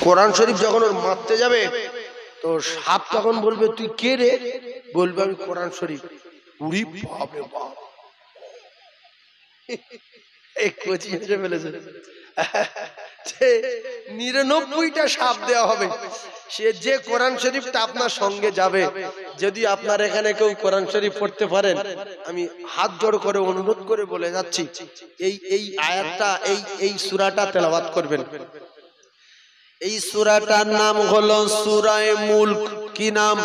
কোরআন শরীফ যখন ওর মারতে যাবে তো সাপ তখন বলবে তুই কে রে? বলবে আমি কোরআন শরীফ। উড়ি বাপ রে বাপ, এই কোচি হেসে ফেলেছে। 99টা সাপ দেওয়া হবে। সে যে কোরআন শরীফটা আপনার সঙ্গে যাবে, যদি আপনার এখানে কেউ কোরআন শরীফ পড়তে পারেন, আমি হাত জোড় করে অনুরোধ করে বলে যাচ্ছি, এই আয়াতটা এই সূরাটা তেলাওয়াত করবেন। এই সূরাটার নাম হলো সূরা মুলক। কি নাম?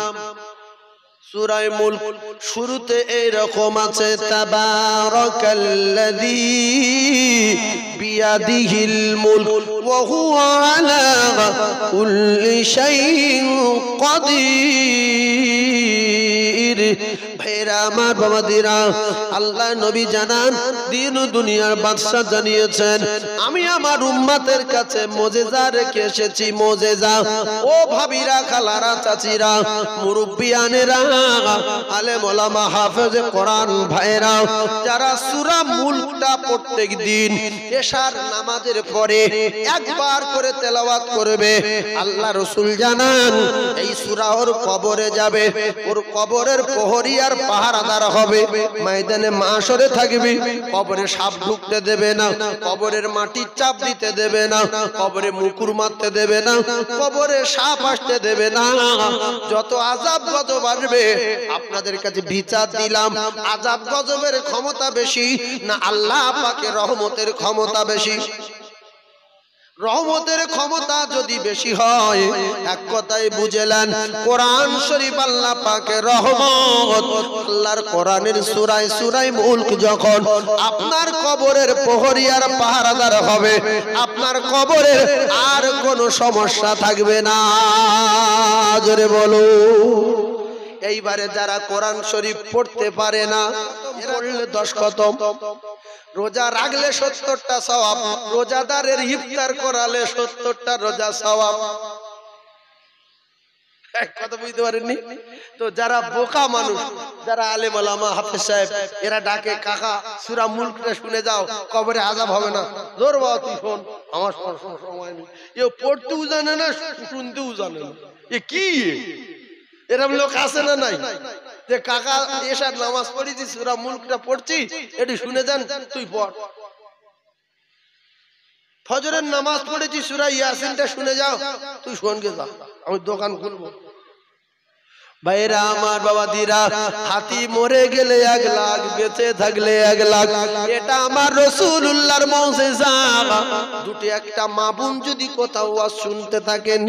সূরা মুলক। শুরুতে এইরকম আছে, তাবারাকাল্লাযী বিয়াদিহিল মুলক ওয়া হুয়া আলা কুল্লি শাইইন কাদির। ভাইরা আমার, বাবাদিরা, আল্লাহ নবী জানান, দিন ও দুনিয়ার বাদশা জানিয়েছেন, আমি আমার উম্মতের কাছে মুজিজা রেখে এসেছি। মুজিজা। ও ভাবিরা, খালারা, চাচিরা, মুরব্বিয়ানেরা, আলেম ওলামা, হাফেজে কোরআন ভাইরা, যারা সূরা মুলকটা প্রত্যেক দিন এশার নামাজের পরে একবার করে তেলাওয়াত করবে, আল্লাহ রাসূল জানান এই সূরা ওর কবরে যাবে, ওর কবরের প্রহরী আর পাহারাদার হবে, ময়দানে মাশরে থাকবে, কবরে সাপ ঢুকতে দেবে না, কবরের মাটি চাপ দিতে দেবে না, কবরে মুকুর মারতে দেবে না, কবরে সাপ আসতে দেবে না। যত আযাব গজব আসবে, আপনাদের কাছে বিচার দিলাম, আযাব গজবের ক্ষমতা বেশি না আল্লাহ পাকের রহমতের ক্ষমতা বেশি? রহমতের ক্ষমতা যদি বেশি হয়, এক কথায় বুঝলেন, কোরআন শরীফ আল্লাহ পাকের রহমত। আল্লাহর কোরআনের সূরা মুলক যখন আপনার কবরের প্রহরী আর পাহারাদার হবে, আপনার কবরের আর কোনো সমস্যা থাকবে না। জোরে বলো। এইবারে যারা কোরআন শরীফ পড়তে পারে না, পড়লে 10 খতম, রোজা রাখলে 70টা সওয়াব, রোজাদারের ইফতার করালে 70টা রোজা সওয়াব। কথা বুঝতে পারেননি তো? যারা বোকা মানুষ, যারা আলেম ওলামা, হাফেজ সাহেব, এরা ডাকে, কাকা সূরা মুলকটা শুনে যাও, কবরে আযাব হবে না। জোর বাবা, তুই শোন, আমার সময় নেই। এ পড়তেও জানে না, শুনতেও জানে না। এ কি এরকম লোক আছে না নাই? যে কাকা এশার নামাজ পড়েছি, সূরা মুলকটা পড়ছি, এটি শুনে যান, তুই পড়। ফজরের নামাজ পড়েছি, সূরা ইয়াসিনটা শুনে যাও, তুই শোনকে যা, আমি দোকান খুলবো। ভাইরা আমার, বাবাদিরা, হাতি মরে গেলে 1 লাখ, বেঁচে থাকলে 1 লাখ, এটা আমার রাসূলুল্লাহর মুজিজা। দুটি একটা মা বোন যদি কোথাও ওয়াজ শুনতে থাকেন,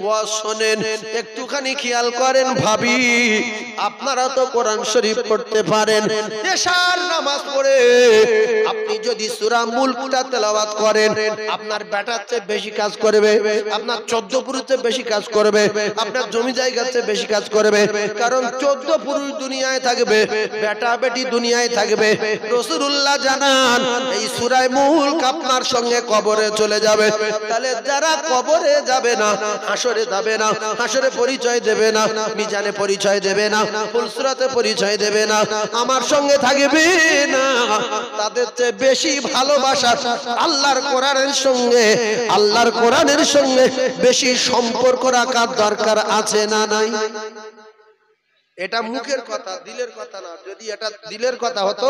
ওয়াজ শোনেন, একটুখানি খেয়াল করেন, ভাবি আপনারা তো কোরআন শরীফ পড়তে পারেন, এশার নামাজ পড়ে আপনি যদি সূরা মুলকটা তেলাওয়াত করেন, আপনার বেটার চেয়ে বেশি কাজ করবে, আপনার 14 পুরুষের চেয়ে বেশি কাজ করবে, আপনার জমি জায়গার চেয়ে বেশি কাজ করবে। কারণ 14 পুরুষ দুনিয়ায় থাকবে, বেটা বেটি দুনিয়ায় থাকবে। রাসূলুল্লাহ জানান এই সূরা মুলক আপনার সঙ্গে কবরে চলে যাবে। তাহলে যারা কবরে যাবে না, হাসরে যাবে না, হাসরে পরিচয় দেবে না, মিজানে পরিচয় দেবে না, ফুলসুরাতে পরিচয় দেবে না, আমার সঙ্গে থাকবে না, তাদের চেয়ে বেশি ভালোবাসা আল্লাহর কোরআনের সঙ্গে, আল্লাহর কোরআনের সঙ্গে বেশি সম্পর্ক রাখার দরকার আছে না নাই? এটা মুখের কথা, দিলের কথা না। যদি এটা দিলের কথা হতো,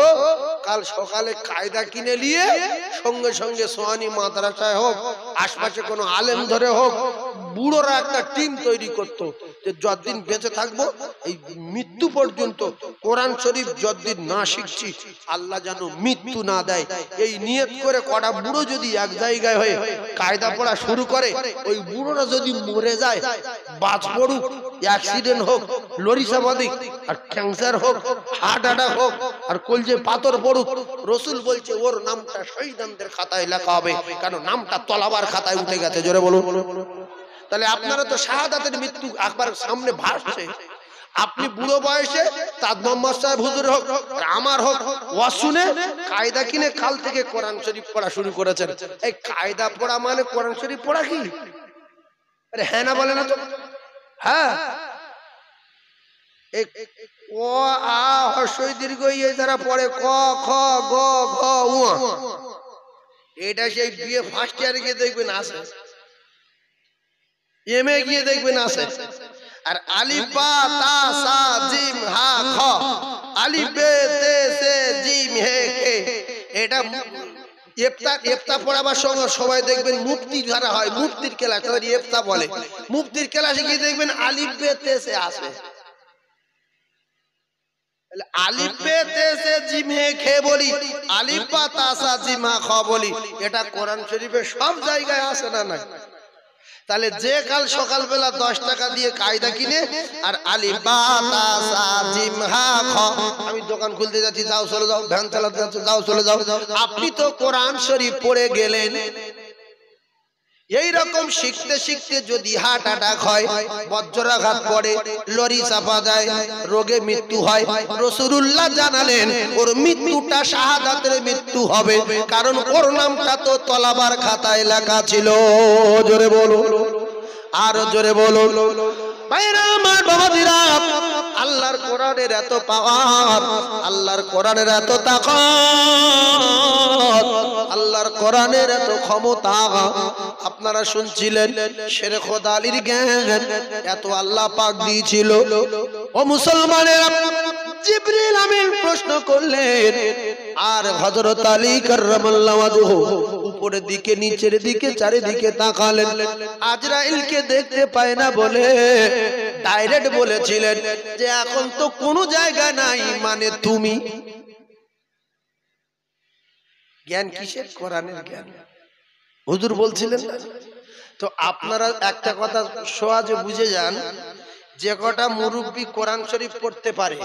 কাল সকালে কায়দা কিনে নিয়ে সঙ্গে সঙ্গে সোহানি মাদ্রাসায় হোক, আশপাশে কোনো আলেম ধরে হোক, বুড়োরা একটা টিম তৈরি করতো, যে যতদিন বেঁচে থাকবো এই মৃত্যু পর্যন্ত কোরআন শরীফ যতদিন না শিখছি, আল্লাহ যেন মৃত্যু না দেয়, এই নিয়ত করে কটা বুড়ো যদি এক জায়গায় হয়ে কায়দা পড়া শুরু করে, ওই বুড়োরা যদি মরে যায়, বাজ পড়ুক, অ্যাক্সিডেন্ট হোক, লরি সামাদিক, আর ক্যান্সার হোক, হার্ট অ্যাটাক হোক, আর কলজে পাথর পড়ুক, রাসূল বলছে ওর নামটা শহীদদের খাতায় লেখা হবে, কারণ নামটা তলাবার খাতায় উঠে গেছে। জোরে বলুন। তাহলে আপনারা তো শাহাদাতের মৃত্যু একবার সামনে ভাসছে। আপনি বুড়ো বয়সে তাজ মোহাম্মদ সাহেব হুজুর হোক, আমার হোক, ওয়াজ শুনে কায়দা কিনে কাল থেকে কোরআন শরীফ পড়া শুরু করেছেন। এই কায়দা পড়া মানে কোরআন শরীফ পড়া কি? আরে হ্যাঁ না বলে না তো? হ্যাঁ, ক আ হর্ষই দীর্ঘ ইয়ে যারা পড়ে, ক খ গ ঘ উ, এটা সেই বিয়ে ফার্স্ট ইয়ারে গিয়ে দেখবেন আছে। এমে গিয়ে দেখবেন আছে। আর আলিফ বা তা সা জিম হা খ, আলিফ বে তে সে জিম হে কে, এটা ইফতা পড়াবার সময় সবাই দেখবেন মুফতি যারা হয়, মুফতির ক্লাস তাদের ইফতা বলে। মুফতির ক্লাসে গিয়ে দেখবেন আলিফ বে তে সে আসে। আলিফ বে তে সে জিম হে খে বলি, আলিফ বা তা সা জিম হা খ বলি, এটা কোরআন শরীফে সব জায়গায় আছে না নাই? তাহলে যে কাল সকালবেলা 10 টাকা দিয়ে কায়দা কিনে আর আলিফ বা তা সা জিম হা খ, আমি দোকান খুলতে যাচ্ছি, যাও চলে যাও, ভ্যান চালাতে যাচ্ছি, যাও চলে যাও, আপনি তো কোরআন শরীফ পড়ে গেলেন। এই রকম শিখতে শিখতে যদি হার্ট অ্যাটাক হয়, বজ্রাঘাত পড়ে, লরি চাপা যায়, রোগে মৃত্যু হয়, রাসূলুল্লাহ জানালেন ওর মৃত্যুটা শাহাদাতের মৃত্যু হবে, কারণ ওর নামটা তো তলাবার খাতায় লেখা ছিল। জোরে বলো, আর জোরে বলো। ভাইরা আমার, বাবাজিরা, আল্লাহর কোরআনের এত পাওয়ার, আল্লাহর কোরআনের এত তাকত, আল্লাহর কোরআনের এত ক্ষমতা। আপনারা শুনছিলেন শেরে খোদা আলীর জ্ঞান এত আল্লাহ পাক দিয়েছিল। ও মুসলমানেরা, জিবরিল আমিন প্রশ্ন করলেন, আর হযরত আলী কাররামাল্লাহু ওয়াজহু উপরের দিকে, নিচের দিকে, চারিদিকে তাকালেন, আজরাইলকে দেখতে পায় না বলে ডাইরেক্ট বলেছিলেন যে এখন তো কোনো জায়গা নাই, মানে তুমি। জ্ঞান কিসের? কোরআনের জ্ঞান। হুজুর বলছিলেন না? তো আপনারা একটা কথা সহজে বুঝে যান, যে কটা মুরব্বী কোরআন শরীফ পড়তে পারে,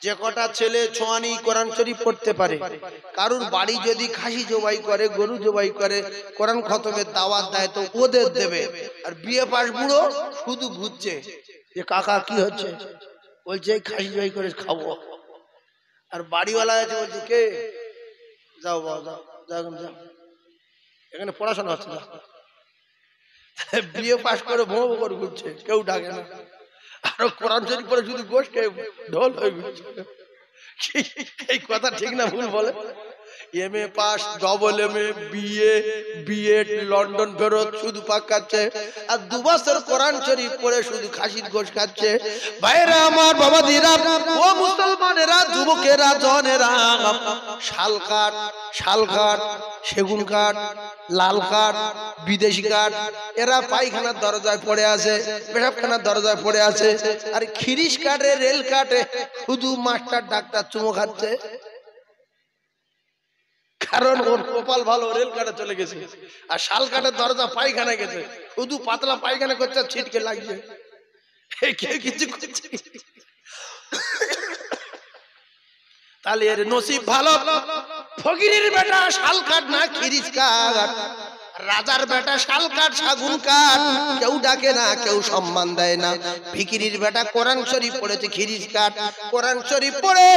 যে কটা ছেলে ছোয়ানি কোরআন শরীফ পড়তে পারে, কারুর বাড়ি যদি খাসি জবাই করে, গরু জবাই করে, কোরআন খতমের দাওয়াত দেয় তো ওদের দেবে। আর বিয়ে পাশ বুড়ো শুধু ঘুরছে যে কাকা কি হচ্ছে, বলছে খাসি জবাই করে খাবো। আর বাড়িওয়ালা আছে বলছে কে, যাও বাবা যাও, যাও যাও, এখানে পড়াশোনা হচ্ছে না। বিয়ে পাশ করে ভো করে ঘুরছে, কেউ ডাকে না। আর কোরআন শরীফ পড়ে শুধু গোশ খেয়ে ঢোল হয়ে ঘুরছে। এই কথা ঠিক না ভুল বলে? MA pass, double MA, BA, BEd, London ফেরত শুধু পাক খাচ্ছে, আর 2 বছর কোরআন শরীফ পড়ে শুধু খাসির গোশ খাচ্ছে। ভাইরা আমার, বাবাজিরা, ও মুসলমানেরা, যুবকেরা, জনেরা, শাল কাঠ, শাল কাঠ, সেগুন কাঠ, লাল কাঠ, বিদেশি কাঠ, এরা পায়খানার দরজায় পড়ে আছে, পেশাবখানার দরজায় পড়ে আছে। আর খিরিশ কাঠে, রেল কাঠে শুধু মাস্টার ডাক্তার চুমো খাচ্ছে, কারণ ওর কপাল ভালো, রেল কাটে চলে গেছে। আর শাল কাঠের দরজা পায়খানা গেছে, শুধু পাতলা পায়খানা করছে, ছিটকে লাগছে, কেউ কিছু করছে। তাহলে এর নসিব ভালো, ফকিরের বেটা শাল কাঠ না খিরিশ কাঠ, রাজার বেটা শাল কাঠ, শাগুন কাঠ, কেউ ডাকে না, কেউ সম্মান দেয় না। ফকিরের বেটা কোরআন শরীফ পড়েছে, খিরিশ কাঠ, কোরআন শরীফ পড়ে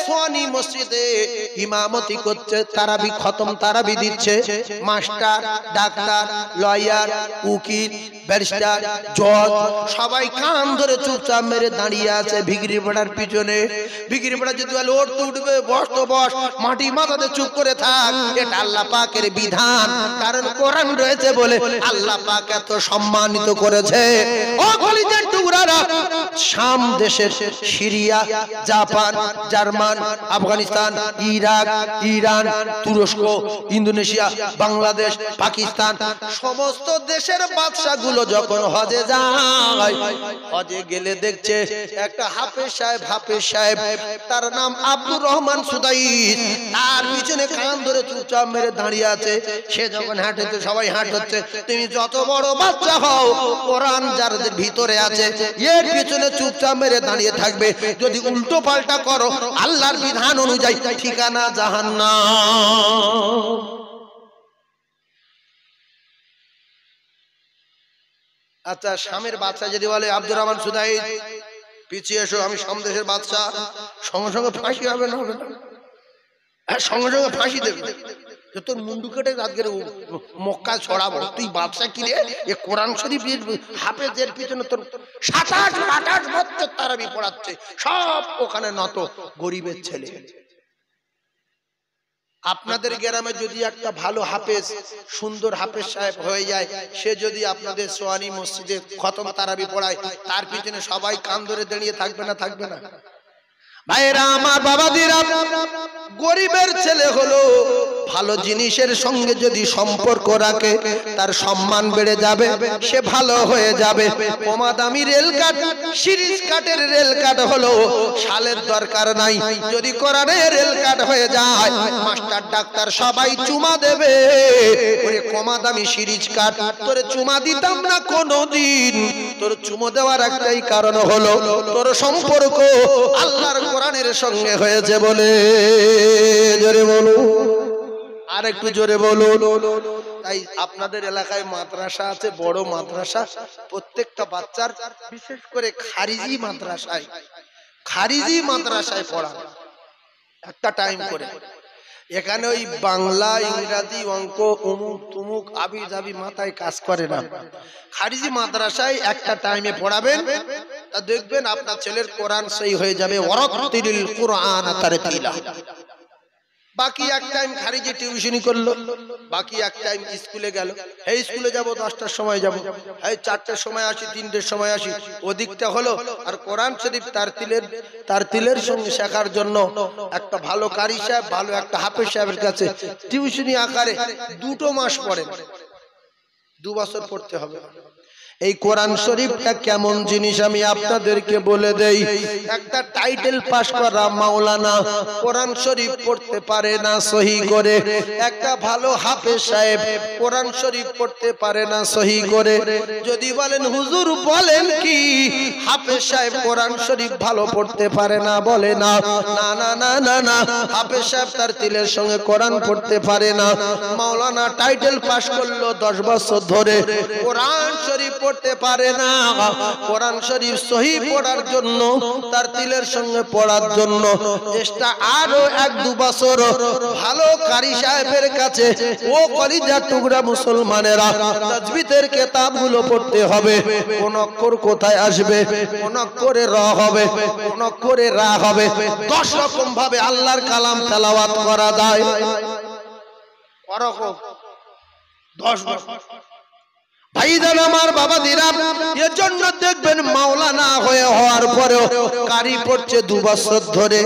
সোয়ানি মসজিদে ইমামতি করছে, তারাবি খতম, তারাবি দিচ্ছে। মাস্টার, ডাক্তার, লয়ার, উকিল, ব্যারিস্টার, জজ সবাই কান ধরে চুপচাপ মেরে দাঁড়িয়ে আছে ভিখিরির বেটার পিছনে। ভিখিরির বেটা যদি বলে ওর তো উঠবে, বস তো বস, মাটি মাথাতে চুপ করে থাক, এটা আল্লাহ পাকের বিধান, কারণ কোরআন রয়েছে বলে আল্লাহ পাক এত সম্মানিত করেছে। ও কলিজার টুকরারা, শাম দেশের, Syria, Japan, German, Afghanistan, Iraq, Iran, তুরস্ক, ইন্দোনেশিয়া, বাংলাদেশ, পাকিস্তান, সমস্ত দেশের বাদশাগুলো যখন হজে যায়, হজে গেলে দেখছে একটা হাফেজ সাহেব, হাফেজ সাহেব, তার নাম আব্দুর রহমান সুদাইস, তার পিছনে কান ধরে চুপচাপ মেরে দাঁড়িয়ে আছে। সে যখন হাঁটে তো সবাই হাঁটছে। তুমি যত বড় বাচ্চা হও, কোরআন যার ভিতরে আছে এর পিছনে চুপচাপ মেরে দাঁড়িয়ে থাকবে। যদি উল্টো পাল্টা করো, আল্লাহর বিধান অনুযায়ী ঠিকানা জাহান্নাম। আচ্ছা, শামের বাদশা যদি বলে আব্দুর রহমান সুদাইস পিছিয়ে এসো, আমি শাম দেশের বাদশা, সঙ্গে সঙ্গে ফাঁসি হবে না? হবে না? সঙ্গে সঙ্গে ফাঁসি দেবে, তোর মুন্ডু কেটে আজকের মক্কা ছড়াবো। তুই বাদশা কি রে? এ কোরআন শরীফের হাফেজের পিছনে তোর 27-28 বছর তারাবি পড়াচ্ছে, সব ওখানে নত গরিবের ছেলে। আপনাদের গ্রামে যদি একটা ভালো হাফেজ, সুন্দর হাফেজ সাহেব হয়ে যায়, সে যদি আপনাদের সোয়ানি মসজিদে খতম তারাবি পড়ায়, তার পিছনে সবাই কান ধরে দাঁড়িয়ে থাকবে না? থাকবে না? ভাইরা আমার, বাবাদিরা, গরিবের ছেলে হলো ভালো জিনিসের সঙ্গে যদি সম্পর্ক রাখে, তার সম্মান বেড়ে যাবে, সে ভালো হয়ে যাবে। কমা দামি রেল কাট, সিরিজ কাটের রেল কাট হলো সালের দরকার নাই, যদি কোরআনের রেল কাট হয়ে যায়, মাস্টার ডাক্তার সবাই চুমা দেবে। ওরে কমা দামি সিরিজ কাট, তোরে চুমা দিতাম না কোনোদিন। তোর চুমো দেওয়ার একটাই কারণ হলো তোর সম্পর্ক আল্লাহর কোরআনের সঙ্গে হয়েছে বলে। জোরে বলো, আর একটু জোরে বলো। তাই আপনাদের এলাকায় মাদ্রাসা আছে, বড় মাদ্রাসা, প্রত্যেকটা বাচ্চার, বিশেষ করে খারিজি মাদ্রাসায় পড়া একটা টাইম করে। এখানে ওই বাংলা, ইংরাজি, অঙ্ক, অমুক তুমুক আবি যাবি মাথায় কাজ করে না। খারিজি মাদ্রাসায় একটা টাইমে পড়াবেন, তা দেখবেন আপনার ছেলের কোরআন সেই হয়ে যাবে। ওয়ারাত্তিলিল কুরআন তারতিলা। বাকি এক টাইম খারিজি টিউশনি করলো, বাকি এক টাইম স্কুলে গেল। এই স্কুলে যাব 10টার সময় যাব, এই 4টার সময় আসি, 3টের সময় আসি, ওদিকটা হলো। আর কোরআন শরীফ তারতিলের সঙ্গে শেখার জন্য একটা ভালো কারি সাহেব, ভালো একটা হাফেজ সাহেবের কাছে টিউশনি আকারে 2 মাস পড়েন, 2 বছর পড়তে হবে। এই কোরআন শরীফটা কেমন জিনিস আমি আপনাদেরকে বলে দেই। একটা টাইটেল পাস করা মাওলানা কোরআন শরীফ পড়তে পারে না সহি করে, একটা ভালো হাফেজ সাহেব কোরআন শরীফ পড়তে পারে না সহি করে। যদি বলেন হুজুর বলেন কি হাফেজ সাহেব কোরআন শরীফ ভালো পড়তে পারে না, বলে না, না না না না না, হাফেজ সাহেব তার তিলের সঙ্গে কোরআন পড়তে পারে না। মাওলানা টাইটেল পাস করলো 10 বছর ধরে, কোরআন শরীফ পড়তে পারে না। কোরআন শরীফ সহি পড়ার জন্য, তার তিলের সঙ্গে পড়ার জন্য চেষ্টা আরো 1-2 বছর ভালো কারি সাহেবের কাছে, ও কলিজার টুকরা মুসলমানেরা, তাজবিদের কিতাবগুলো পড়তে হবে। কোন অক্ষর কোথায় আসবে, কোন অক্ষরে র হবে, কোন অক্ষরে রা হবে, 10 রকম ভাবে আল্লাহর কালাম তেলাওয়াত করা যায়। ওরকম 10 বছর। ভাইজান আমার, বাবাদিরা, এজন্য দেখবেন মাওলানা হওয়ার পরেও কারি পড়ছে 2 বছর ধরে,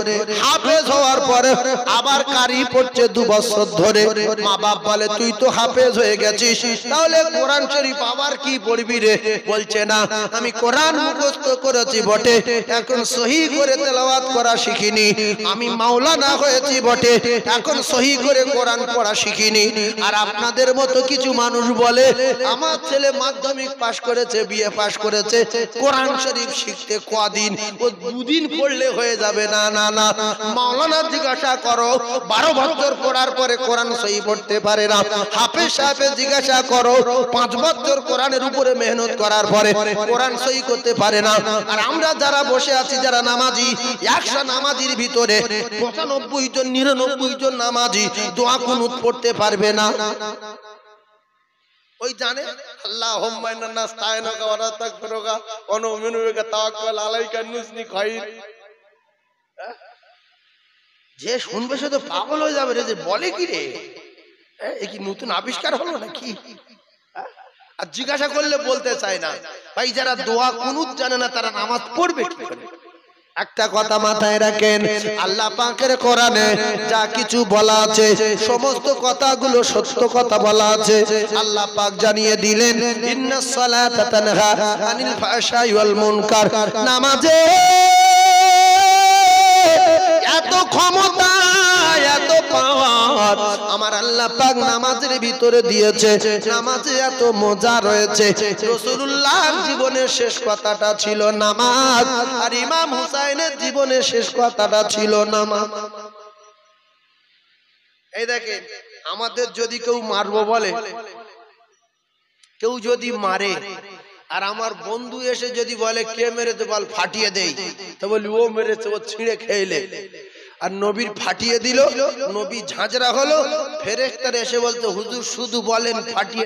হাফেজ হওয়ার পরে আবার কারি পড়ছে 2 বছর ধরে। মা বাপ বলে তুই তো হাফেজ হয়ে গেছিস, তাহলে কোরআন শরীফ আবার কি পড়বি রে? বলছে না, আমি কোরআন মুখস্থ করেছি বটে, এখন সহি করে তেলাওয়াত করা শিখিনি। আমি মাওলানা হয়েছি বটে, এখন সহি করে কোরআন পড়া শিখিনি। আর আপনাদের মতো কিছু মানুষ বলে আমার ছেলে মাধ্যমিক পাশ করেছে, বিএ পাশ করেছে, কোরআন শরীফ শিখতে কদিন, ও 2 দিন পড়লে হয়ে যাবে। না না না, মাওলানা জিজ্ঞাসা করো, 12 বছর পড়ার পরে কোরআন সহি পড়তে পারে না। হাফেজ সাহেবের জিজ্ঞাসা করো, 5 বছর কোরআনের উপরে মেহনত করার পরে কোরআন সহি করতে পারে না। আর আমরা যারা বসে আছি, যারা নামাজি, 100 নামাজির ভিতরে 95 জন 99 জন নামাজি দোয়া কুনুত পড়তে পারবে না। ওই জানে আল্লাহুম্মা ইন্না নাস্তাইনুকা ওয়া নাস্তাগফিরুকা ওয়া নু'মিনু বিকা তাওয়াক্কাল আলাইকা নুসনি খাইর। যে শুনবে সে তো পাগল হয়ে যাবে রে, যে বলে কি রে, এ কি নতুন আবিষ্কার হলো নাকি? আর জিজ্ঞাসা করলে বলতে চায় না। ভাই, যারা দোয়া কুনুত জানে না তারা নামাজ পড়বে কি করে? একটা কথা মাথায় রাখেন, আল্লাহ পাকের কোরআনে যা কিছু বলা আছে সমস্ত কথাগুলো সত্য কথা বলা আছে। আল্লাহ পাক জানিয়ে দিলেন, ইন্নাস সালাতা তানহা আনিল ফাহশাই ওয়াল মুনকার। নামাজে এত ক্ষমতা, এত পাওয়ার আমার আল্লাহ পাক নামাজের ভিতরে দিয়েছে। নামাজে এত মজা রয়েছে। রাসূলুল্লাহর জীবনের শেষ কথাটা ছিল নামাজ, আর ইমাম হুসাইনের জীবনের শেষ কথাটা ছিল নামাজ। এই দেখেন, আমাদের যদি কেউ মারবো বলে, কেউ যদি মারে, আর আমার বন্ধু এসে যদি বলে কে মেরেছে, বল ফাটিয়ে দেই, তো বলি ও মেরেছে, ও ছিঁড়ে খেলে। আর নবীর ফাটিয়ে দিল, নবী ঝাঁঝরা হলো, ফেরেশতারা এসে বলতে হুজুর শুধু বলেন ফাটিয়ে